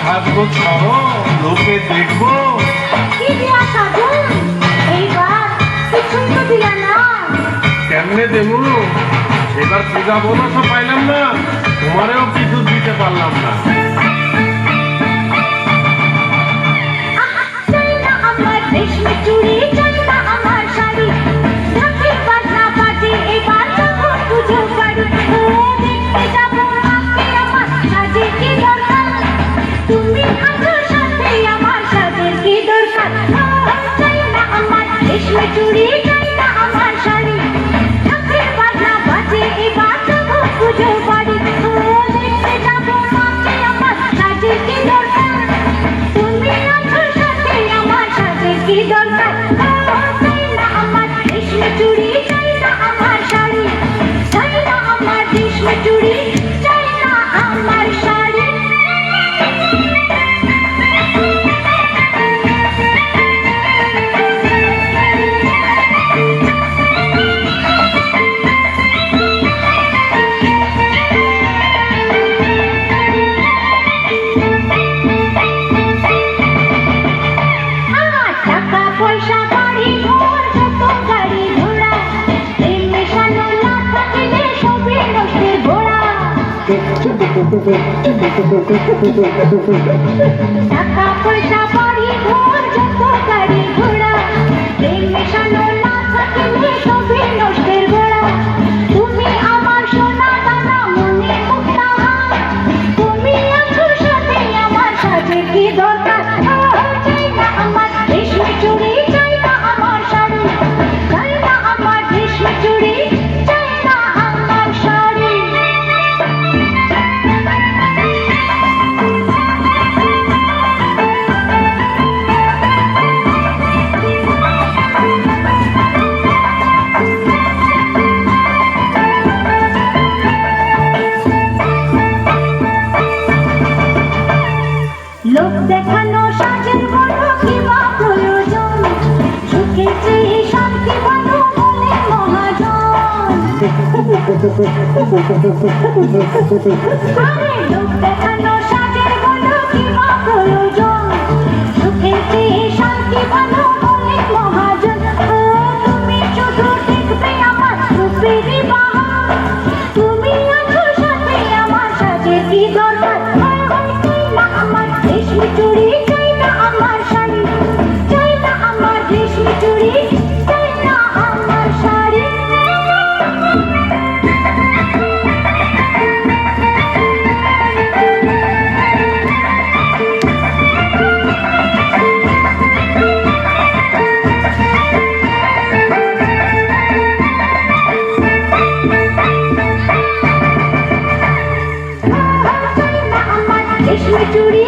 সাজবো ছাড়ো, লোকে দেখবো। কি দিয়া সাজো? এইবার কিছুই তো দিলা না। কেমনে দেবো? এবার পূজা বোনাসও পাইলাম না, তোমারেও কিছু দিতে পারলাম না। চাই না আমার রেশমি চুড়ি, চাই না আমার শাড়ি, ঢাকের বাজনা বাজে এবার যখন পুজো বাড়ি। দেখতে যাবো মাকে আমার, সাজের কি দরকার? তুমি আছো সাথে, আমার সাজের কি দরকার? চাই না আমার রেশমি চুড়ি, চাই না আমার শাড়ি, ঢাকের বাজনা বাজে এবার যখন পুজো বাড়ি। দেখতে যাবো মাকে আমার, সাজের কি দরকার? তুমি আছো সাথে, আমার সাজের কি দরকার? চাই না আমার রেশমি চুড়ি, চাই না আমার শাড়ি, চাই না আমার রেশমি চুড়ি, চাই না আমার শাড়ি। টাকা পয়সা বাড়ি ঘর যত গাড়ি ঘোড়া, এই মেশানো না থাকলে সবই নষ্টের ঘোড়া। টাকা পয়সা বাড়ি ঘর যত গাড়ি ঘোড়া, এই মেশানো না থাকলে সবই নষ্টের ঘোড়া। তুমি আমার সোনা দানা, মনে মুক্তা হার, তুমি আছো সাথে, আমার সাজের কি দরকার? চাই না আমার রেশমি চুড়ি, চাই না আমার শাড়ি, চাই না আমার রেশমি চুড়ি, চাই না আমার শাড়ি। লোক দেখানো সাজের বড় কিবা প্রয়োজন, সুখে চেয়ে শান্তি বলো বলে মহাজন। আরে লোক দেখানো সাজের বড় কিবা প্রয়োজন, সুখে চেয়ে শান্তি বলো বলে মহাজন। তুমি শুধু দেখবে আমার রূপেরই বাহার, তুমি আছো সাথে, আমার সাজের কি দরকার? চাই না আমার রেশমি চুড়ি, চাই না আমার শাড়ি, চাই না আমার রেশমি চুড়ি, চাই না আমার শাড়ি। চাই না আমার রেশমি চুড়ি,